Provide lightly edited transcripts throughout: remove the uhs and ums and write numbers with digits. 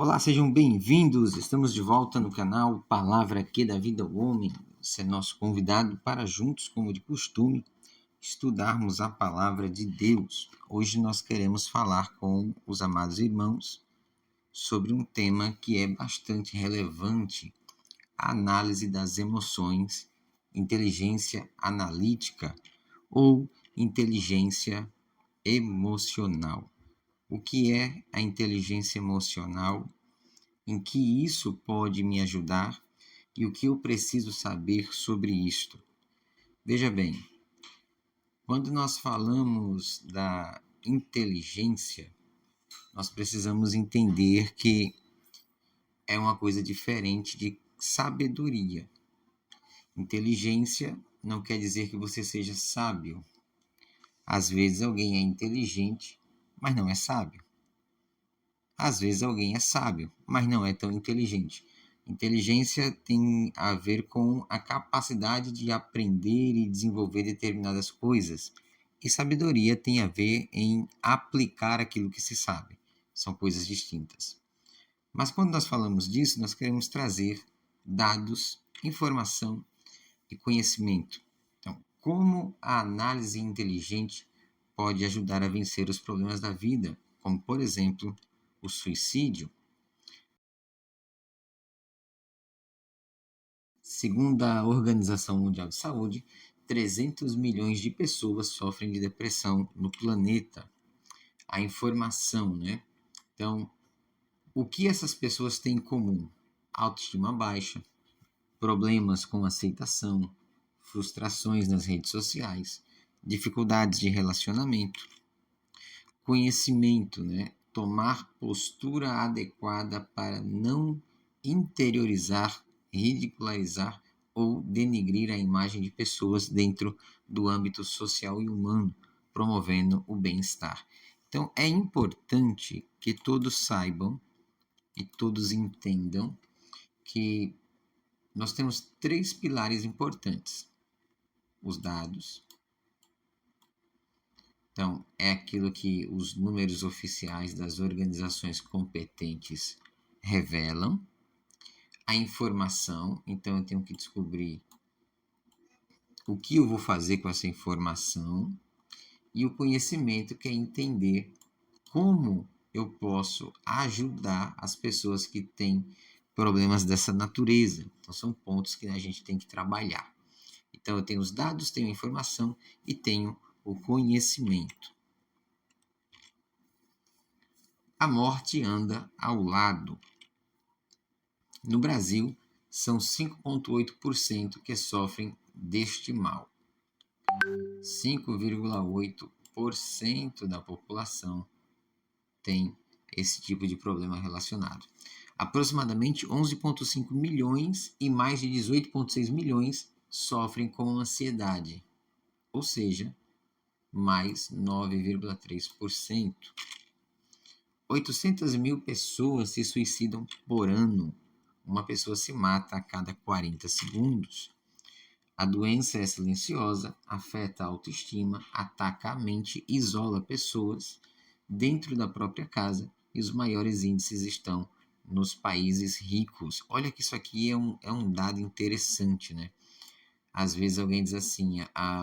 Olá, sejam bem-vindos. Estamos de volta no canal Palavra que dá vida ao homem. Você é nosso convidado para juntos, como de costume, estudarmos a palavra de Deus. Hoje nós queremos falar com os amados irmãos sobre um tema que é bastante relevante: a análise das emoções, inteligência analítica ou inteligência emocional. O que é a inteligência emocional? Em que isso pode me ajudar e o que eu preciso saber sobre isto? Veja bem, quando nós falamos da inteligência, nós precisamos entender que é uma coisa diferente de sabedoria. Inteligência não quer dizer que você seja sábio. Às vezes alguém é inteligente, mas não é sábio. Às vezes alguém é sábio, mas não é tão inteligente. Inteligência tem a ver com a capacidade de aprender e desenvolver determinadas coisas. E sabedoria tem a ver em aplicar aquilo que se sabe. São coisas distintas. Mas quando nós falamos disso, nós queremos trazer dados, informação e conhecimento. Então, como a análise inteligente pode ajudar a vencer os problemas da vida, como, por exemplo, o suicídio? Segundo a Organização Mundial de Saúde, 300 milhões de pessoas sofrem de depressão no planeta. A informação, né? Então, o que essas pessoas têm em comum? Autoestima baixa, problemas com aceitação, frustrações nas redes sociais, dificuldades de relacionamento, conhecimento, né? Tomar postura adequada para não interiorizar, ridicularizar ou denigrir a imagem de pessoas dentro do âmbito social e humano, promovendo o bem-estar. Então, é importante que todos saibam e todos entendam que nós temos 3 pilares importantes: os dados. Então, é aquilo que os números oficiais das organizações competentes revelam. A informação, então eu tenho que descobrir o que eu vou fazer com essa informação. E o conhecimento, que é entender como eu posso ajudar as pessoas que têm problemas dessa natureza. Então, são pontos que a gente tem que trabalhar. Então, eu tenho os dados, tenho a informação e tenho o conhecimento. A morte anda ao lado. No Brasil, são 5,8% que sofrem deste mal. 5,8% da população tem esse tipo de problema relacionado. Aproximadamente 11,5 milhões e mais de 18,6 milhões sofrem com ansiedade, ou seja, mais 9,3%. 800 mil pessoas se suicidam por ano. Uma pessoa se mata a cada 40 segundos. A doença é silenciosa, afeta a autoestima, ataca a mente, isola pessoas dentro da própria casa e os maiores índices estão nos países ricos. Olha que isso aqui é um dado interessante, né? Às vezes alguém diz assim,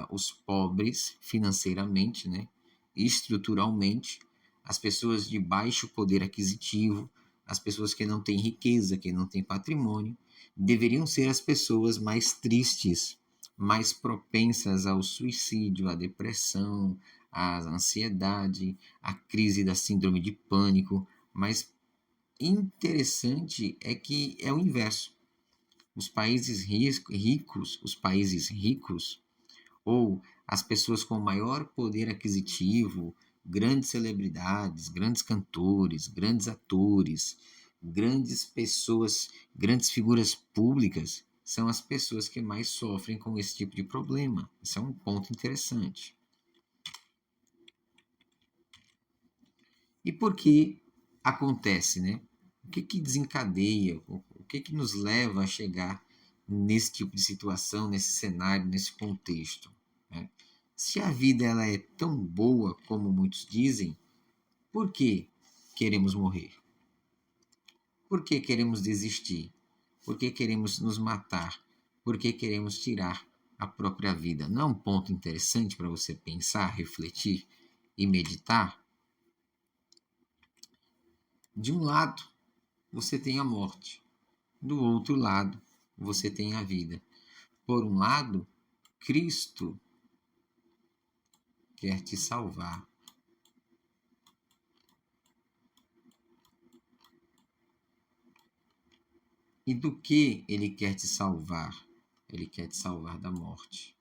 os pobres financeiramente, né, estruturalmente, as pessoas de baixo poder aquisitivo, as pessoas que não têm riqueza, que não têm patrimônio, deveriam ser as pessoas mais tristes, mais propensas ao suicídio, à depressão, à ansiedade, à crise da síndrome de pânico. Mas interessante é que é o inverso. Os países ricos, ou as pessoas com maior poder aquisitivo, grandes celebridades, grandes cantores, grandes atores, grandes pessoas, grandes figuras públicas, são as pessoas que mais sofrem com esse tipo de problema. Isso é um ponto interessante. E por que acontece, né? O que desencadeia, o que nos leva a chegar nesse tipo de situação, nesse cenário, nesse contexto, né? Se a vida ela é tão boa como muitos dizem, por que queremos morrer? Por que queremos desistir? Por que queremos nos matar? Por que queremos tirar a própria vida? Não é um ponto interessante para você pensar, refletir e meditar? De um lado, você tem a morte. Do outro lado, você tem a vida. Por um lado, Cristo quer te salvar. E do que ele quer te salvar? Ele quer te salvar da morte.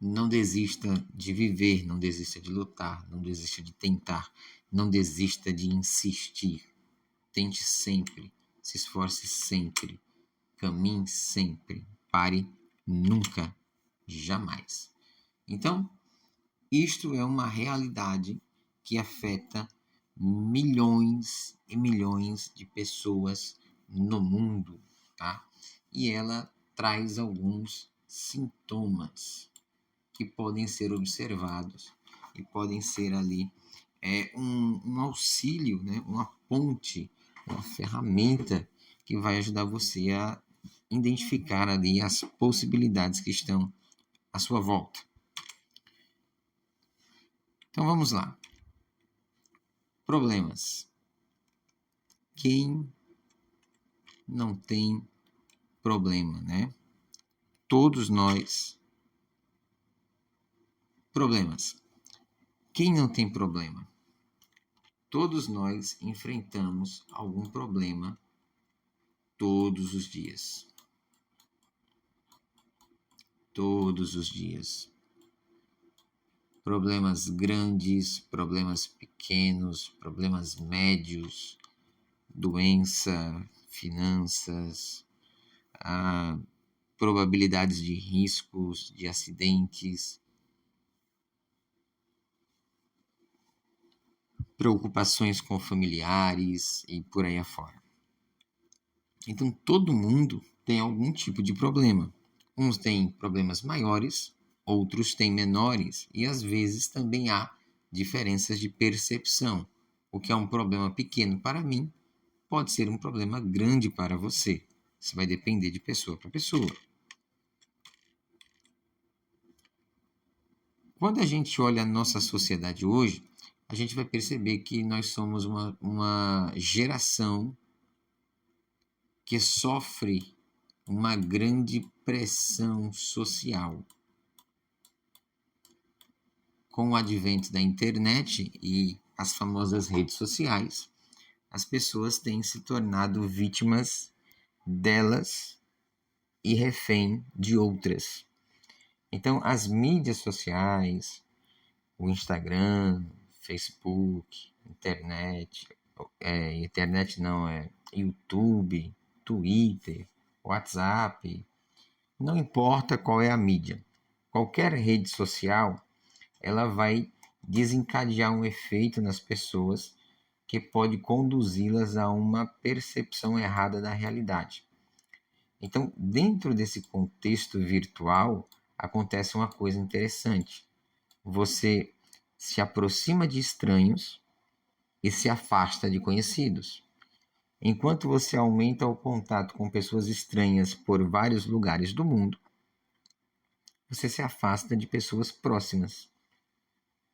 Não desista de viver, não desista de lutar, não desista de tentar, não desista de insistir. Tente sempre, se esforce sempre, caminhe sempre, pare nunca, jamais. Então, isto é uma realidade que afeta milhões e milhões de pessoas no mundo, tá? E ela traz alguns sintomas que podem ser observados e podem ser ali um auxílio, né? Uma ponte, uma ferramenta que vai ajudar você a identificar ali as possibilidades que estão à sua volta. Então vamos lá. Problemas. Quem não tem problema, né? Todos nós. Problemas. Quem não tem problema? Todos nós enfrentamos algum problema todos os dias. Todos os dias. Problemas grandes, problemas pequenos, problemas médios, doença, finanças, probabilidades de riscos, de acidentes, preocupações com familiares e por aí afora. Então, todo mundo tem algum tipo de problema. Uns têm problemas maiores, outros têm menores, e às vezes também há diferenças de percepção. O que é um problema pequeno para mim pode ser um problema grande para você. Isso vai depender de pessoa para pessoa. Quando a gente olha a nossa sociedade hoje, a gente vai perceber que nós somos uma geração que sofre uma grande pressão social. Com o advento da internet e as famosas redes sociais, as pessoas têm se tornado vítimas delas e refém de outras. Então, as mídias sociais, o Instagram, Facebook, internet não, é YouTube, Twitter, WhatsApp, não importa qual é a mídia. Qualquer rede social, ela vai desencadear um efeito nas pessoas que pode conduzi-las a uma percepção errada da realidade. Então, dentro desse contexto virtual, acontece uma coisa interessante. Você se aproxima de estranhos e se afasta de conhecidos. Enquanto você aumenta o contato com pessoas estranhas por vários lugares do mundo, você se afasta de pessoas próximas,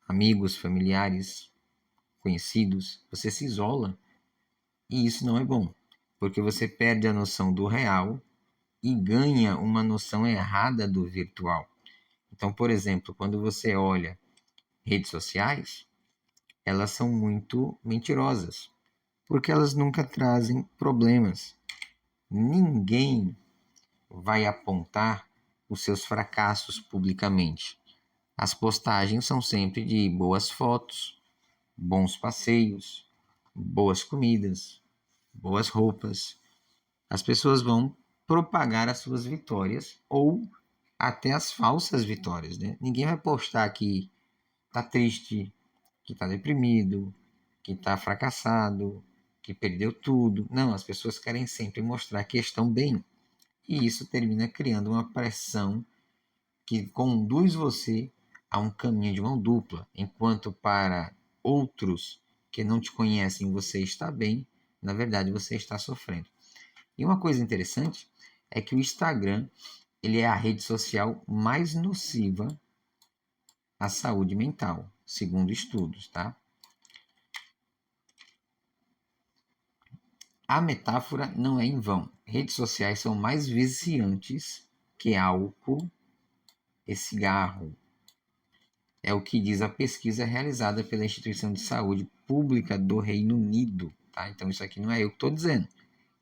amigos, familiares, conhecidos. Você se isola e isso não é bom, porque você perde a noção do real e ganha uma noção errada do virtual. Então, por exemplo, quando você olha redes sociais, elas são muito mentirosas, porque elas nunca trazem problemas. Ninguém vai apontar os seus fracassos publicamente. As postagens são sempre de boas fotos, bons passeios, boas comidas, boas roupas. As pessoas vão propagar as suas vitórias ou até as falsas vitórias, né? Ninguém vai postar que tá triste, que tá deprimido, que tá fracassado, que perdeu tudo. Não, as pessoas querem sempre mostrar que estão bem. E isso termina criando uma pressão que conduz você a um caminho de mão dupla, enquanto para outros que não te conhecem, você está bem, na verdade você está sofrendo. E uma coisa interessante é que o Instagram, ele é a rede social mais nociva à saúde mental, segundo estudos, tá? A metáfora não é em vão. Redes sociais são mais viciantes que álcool e cigarro. É o que diz a pesquisa realizada pela Instituição de Saúde Pública do Reino Unido. Tá? Então, isso aqui não é eu que estou dizendo.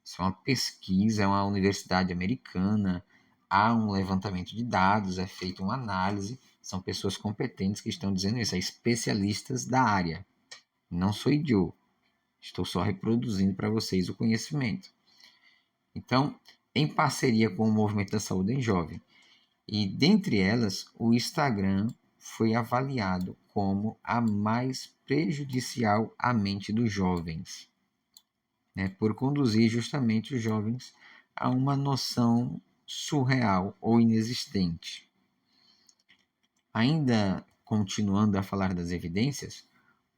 Isso é uma pesquisa, é uma universidade americana, há um levantamento de dados, é feita uma análise, são pessoas competentes que estão dizendo isso, são especialistas da área. Não sou eu, estou só reproduzindo para vocês o conhecimento. Então, em parceria com o Movimento da Saúde em Jovem, e dentre elas, o Instagram foi avaliado como a mais prejudicial à mente dos jovens, né, por conduzir justamente os jovens a uma noção surreal ou inexistente. Ainda continuando a falar das evidências,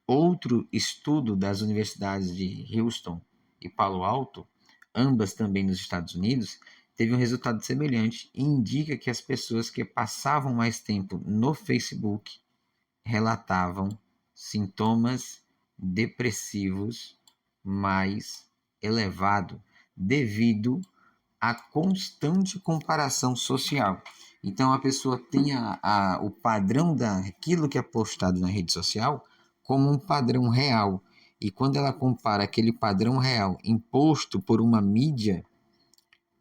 outro estudo das universidades de Houston e Palo Alto, ambas também nos Estados Unidos, teve um resultado semelhante e indica que as pessoas que passavam mais tempo no Facebook relatavam sintomas depressivos mais elevados devido à constante comparação social. Então a pessoa tem o padrão daquilo que é postado na rede social como um padrão real. E quando ela compara aquele padrão real imposto por uma mídia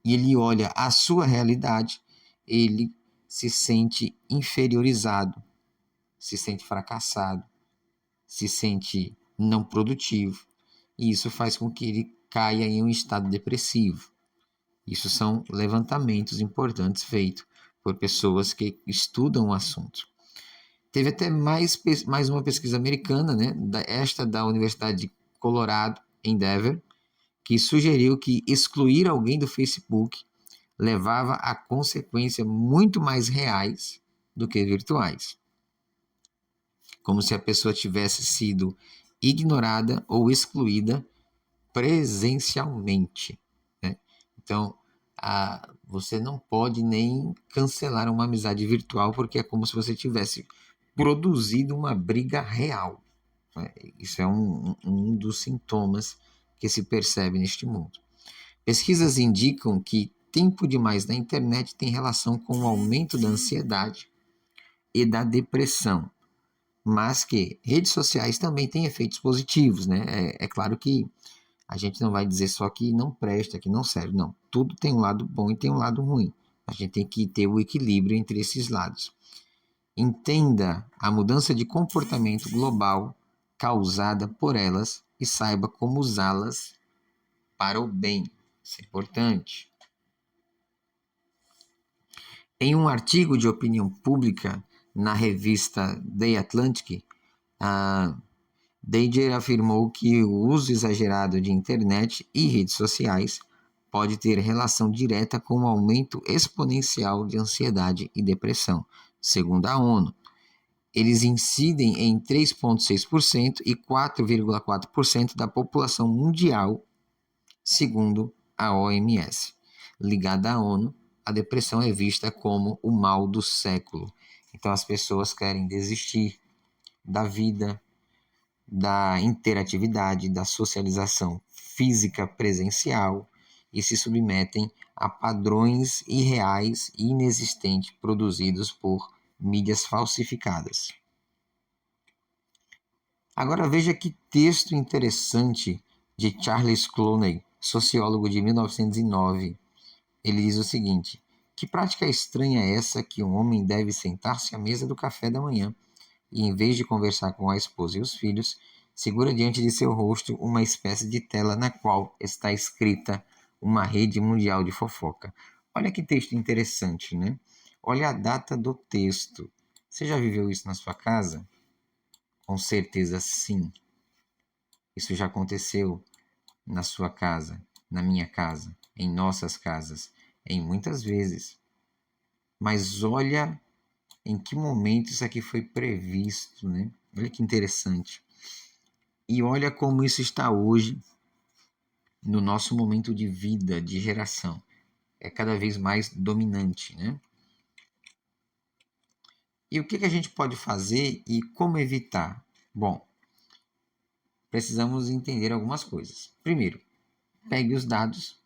e ele olha a sua realidade, ele se sente inferiorizado, se sente fracassado, se sente não produtivo, e isso faz com que ele caia em um estado depressivo. Isso são levantamentos importantes feitos por pessoas que estudam o assunto. Teve até mais uma pesquisa americana, né, esta da Universidade de Colorado, em Denver, que sugeriu que excluir alguém do Facebook levava a consequências muito mais reais do que virtuais, como se a pessoa tivesse sido ignorada ou excluída presencialmente, né? Então, você não pode nem cancelar uma amizade virtual porque é como se você tivesse produzido uma briga real, né? Isso é um dos sintomas que se percebe neste mundo. Pesquisas indicam que tempo demais na internet tem relação com o aumento da ansiedade e da depressão, mas que redes sociais também têm efeitos positivos, né? É claro que a gente não vai dizer só que não presta, que não serve, não. Tudo tem um lado bom e tem um lado ruim. A gente tem que ter o equilíbrio entre esses lados. Entenda a mudança de comportamento global causada por elas e saiba como usá-las para o bem. Isso é importante. Em um artigo de opinião pública na revista The Atlantic, a Danger afirmou que o uso exagerado de internet e redes sociais pode ter relação direta com o aumento exponencial de ansiedade e depressão, segundo a ONU. Eles incidem em 3,6% e 4,4% da população mundial, segundo a OMS. Ligada à ONU, a depressão é vista como o mal do século. Então as pessoas querem desistir da vida, da interatividade, da socialização física presencial e se submetem a padrões irreais e inexistentes produzidos por mídias falsificadas. Agora veja que texto interessante de Charles Clooney, sociólogo de 1909. Ele diz o seguinte: que prática estranha é essa que um homem deve sentar-se à mesa do café da manhã e, em vez de conversar com a esposa e os filhos, segura diante de seu rosto uma espécie de tela na qual está escrita uma rede mundial de fofoca. Olha que texto interessante, né? Olha a data do texto. Você já viveu isso na sua casa? Com certeza sim. Isso já aconteceu na sua casa, na minha casa, em nossas casas, em muitas vezes. Mas olha em que momento isso aqui foi previsto, né? Olha que interessante. E olha como isso está hoje no nosso momento de vida, de geração. É cada vez mais dominante, né? E o que a gente pode fazer e como evitar? Bom, precisamos entender algumas coisas. Primeiro, pegue os dados,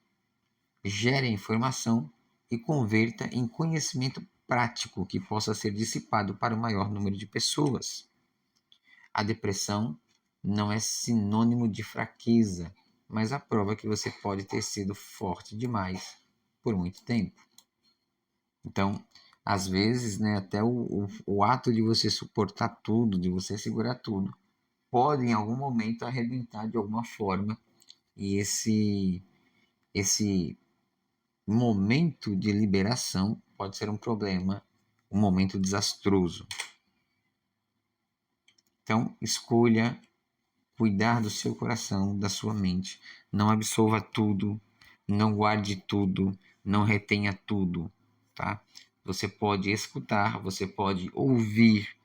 gere a informação e converta em conhecimento prático que possa ser dissipado para o maior número de pessoas. A depressão não é sinônimo de fraqueza, mas a prova que você pode ter sido forte demais por muito tempo. Então, às vezes, né, até o ato de você suportar tudo, de você segurar tudo, pode em algum momento arrebentar de alguma forma. E esse momento de liberação pode ser um problema, um momento desastroso. Então, escolha cuidar do seu coração, da sua mente. Não absorva tudo, não guarde tudo, não retenha tudo, tá? Você pode escutar, você pode ouvir,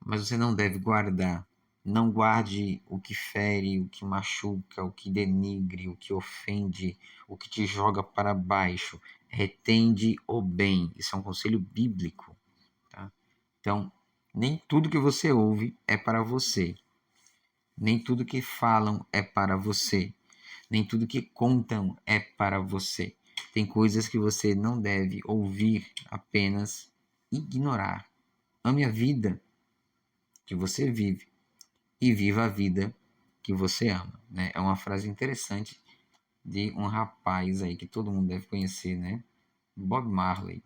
mas você não deve guardar. Não guarde o que fere, o que machuca, o que denigre, o que ofende, o que te joga para baixo. Retende o bem. Isso é um conselho bíblico, tá? Então, nem tudo que você ouve é para você. Nem tudo que falam é para você. Nem tudo que contam é para você. Tem coisas que você não deve ouvir, apenas ignorar. Ame a vida que você vive e viva a vida que você ama, né? É uma frase interessante de um rapaz aí que todo mundo deve conhecer, né? Bob Marley.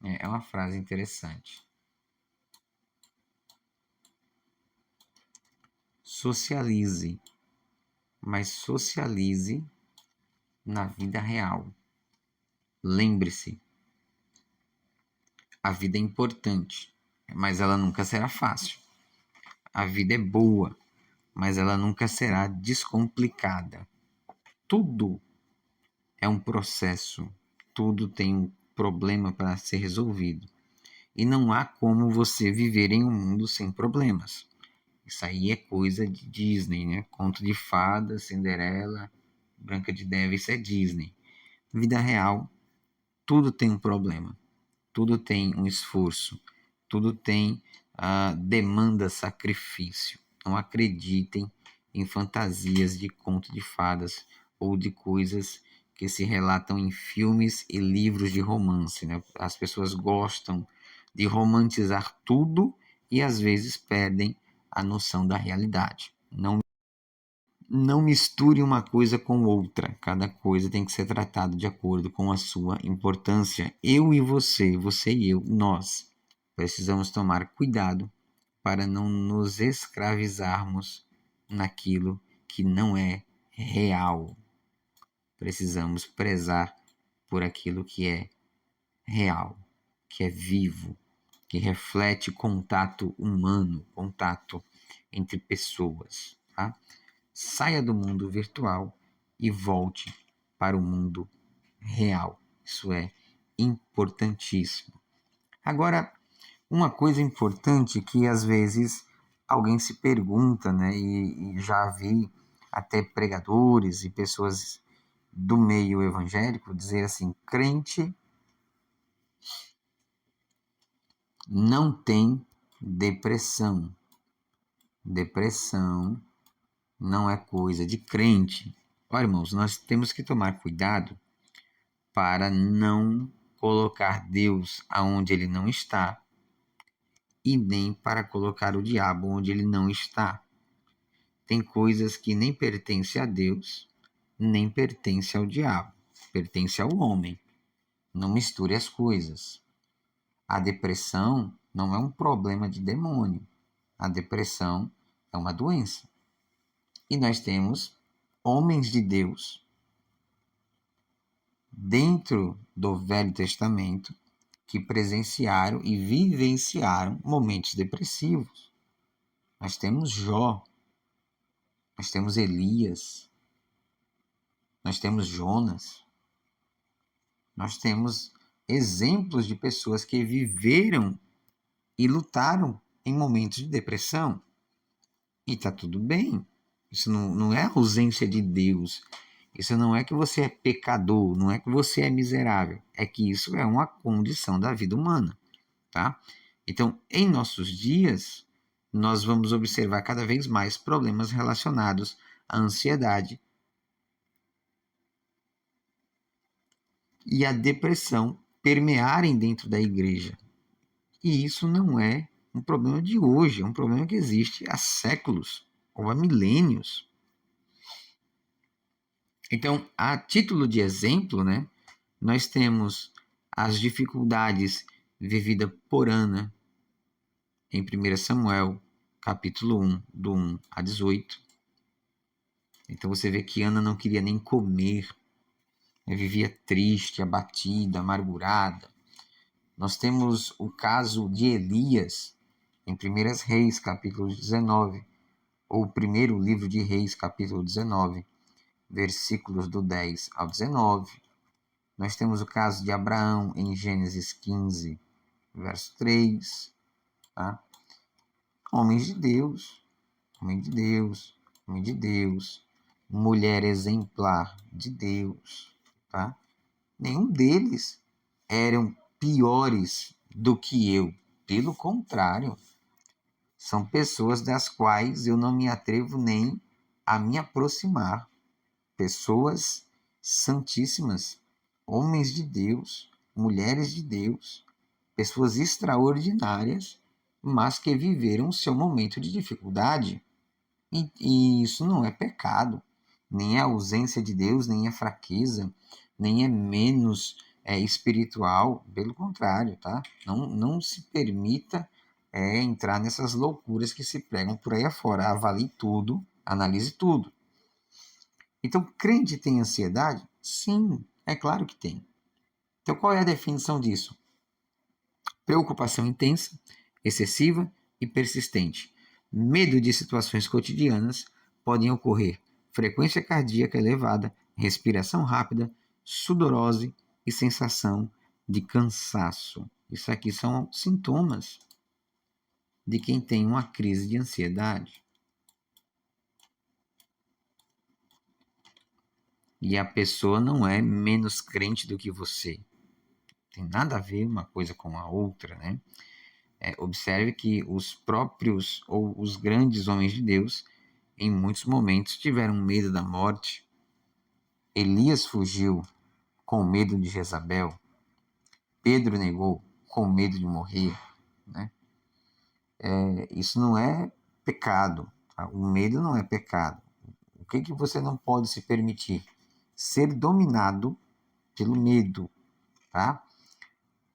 É uma frase interessante. Socialize, mas socialize na vida real. Lembre-se, a vida é importante, mas ela nunca será fácil. A vida é boa, mas ela nunca será descomplicada. Tudo é um processo, tudo tem um problema para ser resolvido. E não há como você viver em um mundo sem problemas. Isso aí é coisa de Disney, né? Conto de fadas, Cinderela, Branca de Neve, isso é Disney. Vida real, tudo tem um problema, tudo tem um esforço, tudo tem demanda sacrifício. Não acreditem em fantasias de conto de fadas ou de coisas que se relatam em filmes e livros de romance, né? As pessoas gostam de romantizar tudo e às vezes perdem a noção da realidade. Não misture uma coisa com outra. Cada coisa tem que ser tratada de acordo com a sua importância. Eu e você e eu, nós precisamos tomar cuidado para não nos escravizarmos naquilo que não é real. Precisamos prezar por aquilo que é real, que é vivo, que reflete contato humano, contato entre pessoas, tá? Saia do mundo virtual e volte para o mundo real. Isso é importantíssimo. Agora, uma coisa importante que às vezes alguém se pergunta, né? E já vi até pregadores e pessoas do meio evangélico dizer assim: crente não tem depressão. Depressão não é coisa de crente. Olha, irmãos, nós temos que tomar cuidado para não colocar Deus aonde ele não está e nem para colocar o diabo onde ele não está. Tem coisas que nem pertencem a Deus, nem pertencem ao diabo, pertence ao homem. Não misture as coisas. A depressão não é um problema de demônio. A depressão é uma doença. E nós temos homens de Deus dentro do Velho Testamento que presenciaram e vivenciaram momentos depressivos. Nós temos Jó, nós temos Elias, nós temos Jonas, nós temos exemplos de pessoas que viveram e lutaram em momentos de depressão. E está tudo bem, Isso não é ausência de Deus. Isso não é que você é pecador, não é que você é miserável. É que isso é uma condição da vida humana, tá? Então, em nossos dias, nós vamos observar cada vez mais problemas relacionados à ansiedade e à depressão permearem dentro da igreja. E isso não é um problema de hoje, é um problema que existe há séculos ou há milênios. Então, a título de exemplo, né, nós temos as dificuldades vividas por Ana em 1 Samuel, capítulo 1, do 1 a 18. Então você vê que Ana não queria nem comer, né, vivia triste, abatida, amargurada. Nós temos o caso de Elias, em 1 Reis, capítulo 19, ou o primeiro livro de Reis, capítulo 19, versículos do 10 ao 19. Nós temos o caso de Abraão, em Gênesis 15, verso 3. Tá? Homens de Deus, homem de Deus, homem de Deus, mulher exemplar de Deus. Tá? Nenhum deles eram piores do que eu. Pelo contrário, são pessoas das quais eu não me atrevo nem a me aproximar. Pessoas santíssimas, homens de Deus, mulheres de Deus, pessoas extraordinárias, mas que viveram o seu momento de dificuldade. E isso não é pecado, nem é ausência de Deus, nem é fraqueza, nem é menos espiritual, pelo contrário, tá? Não se permita entrar nessas loucuras que se pregam por aí afora. Avalie tudo, analise tudo. Então, crente tem ansiedade? Sim, é claro que tem. Então, qual é a definição disso? Preocupação intensa, excessiva e persistente. Medo de situações cotidianas, podem ocorrer frequência cardíaca elevada, respiração rápida, sudorose e sensação de cansaço. Isso aqui são sintomas de quem tem uma crise de ansiedade. E a pessoa não é menos crente do que você. Tem nada a ver uma coisa com a outra, né? Observe que os próprios ou os grandes homens de Deus, em muitos momentos, tiveram medo da morte. Elias fugiu com medo de Jezabel. Pedro negou com medo de morrer. Né? Isso não é pecado. Tá? O medo não é pecado. O que você não pode se permitir? Ser dominado pelo medo. Tá?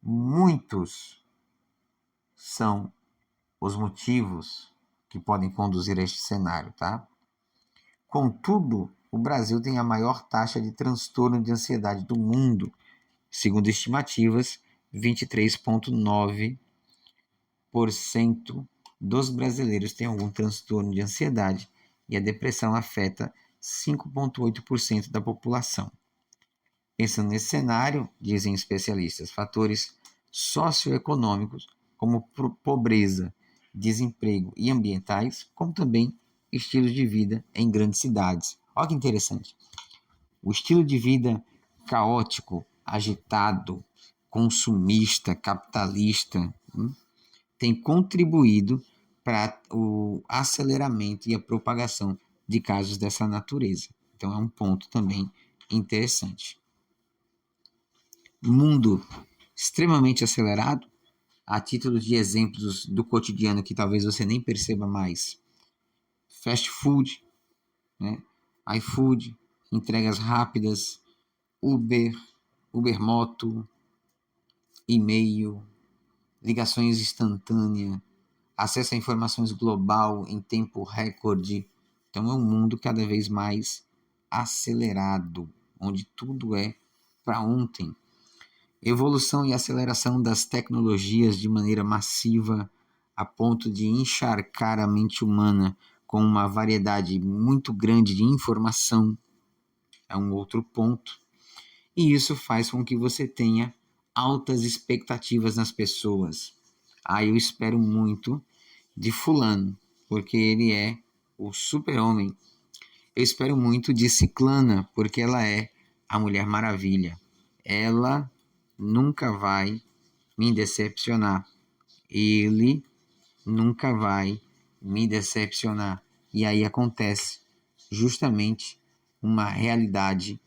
Muitos são os motivos que podem conduzir a este cenário, tá? Contudo, o Brasil tem a maior taxa de transtorno de ansiedade do mundo, segundo estimativas, 23,9% dos brasileiros têm algum transtorno de ansiedade e a depressão afeta 5,8% da população. Pensando nesse cenário, dizem especialistas, fatores socioeconômicos como pobreza, desemprego e ambientais, como também estilos de vida em grandes cidades. Olha que interessante. O estilo de vida caótico, agitado, consumista, capitalista, tem contribuído para o aceleramento e a propagação de casos dessa natureza. Então é um ponto também interessante. Mundo extremamente acelerado, a título de exemplos do cotidiano que talvez você nem perceba mais. Fast food, né? iFood, entregas rápidas, Uber Moto, e-mail, ligações instantâneas, acesso a informações global em tempo recorde. Então é um mundo cada vez mais acelerado, onde tudo é para ontem. Evolução e aceleração das tecnologias de maneira massiva a ponto de encharcar a mente humana com uma variedade muito grande de informação é um outro ponto. E isso faz com que você tenha altas expectativas nas pessoas. Eu espero muito de fulano, porque ele é o super-homem Eu espero muito de Ciclana, porque ela é a Mulher Maravilha. Ela nunca vai me decepcionar. Ele nunca vai me decepcionar. E aí acontece justamente uma realidade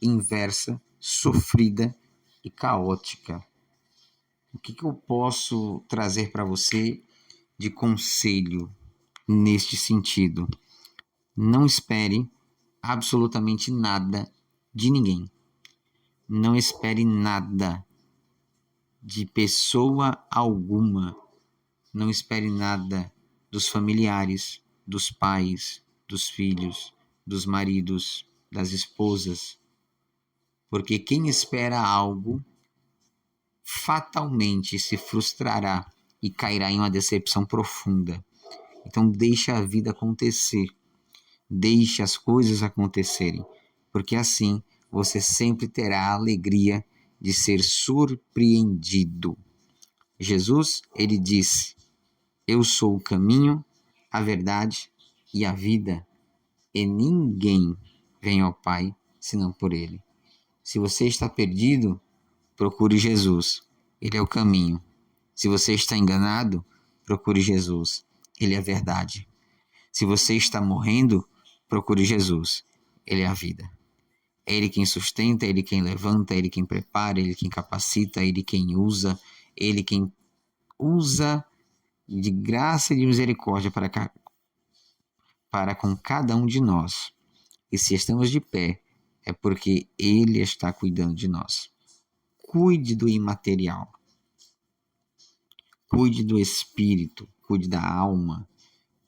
inversa, sofrida e caótica. O que eu posso trazer para você de conselho neste sentido? Não espere absolutamente nada de ninguém. Não espere nada de pessoa alguma. Não espere nada dos familiares, dos pais, dos filhos, dos maridos, das esposas. Porque quem espera algo fatalmente se frustrará e cairá em uma decepção profunda. Então deixe a vida acontecer. Deixe as coisas acontecerem, porque assim você sempre terá a alegria de ser surpreendido. Jesus, ele disse: Eu sou o caminho, a verdade e a vida, e ninguém vem ao Pai senão por ele. Se você está perdido, procure Jesus. Ele é o caminho. Se você está enganado, procure Jesus. Ele é a verdade. Se você está morrendo, procure Jesus. Ele é a vida. É Ele quem sustenta, é Ele quem levanta, é Ele quem prepara, é Ele quem capacita, é Ele quem usa, é Ele quem usa de graça e de misericórdia para com cada um de nós. E se estamos de pé, é porque Ele está cuidando de nós. Cuide do imaterial. Cuide do espírito, cuide da alma,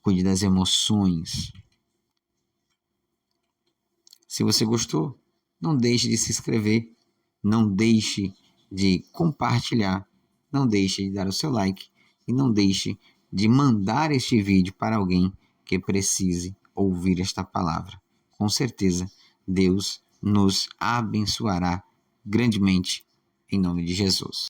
cuide das emoções. Se você gostou, não deixe de se inscrever, não deixe de compartilhar, não deixe de dar o seu like e não deixe de mandar este vídeo para alguém que precise ouvir esta palavra. Com certeza, Deus nos abençoará grandemente em nome de Jesus.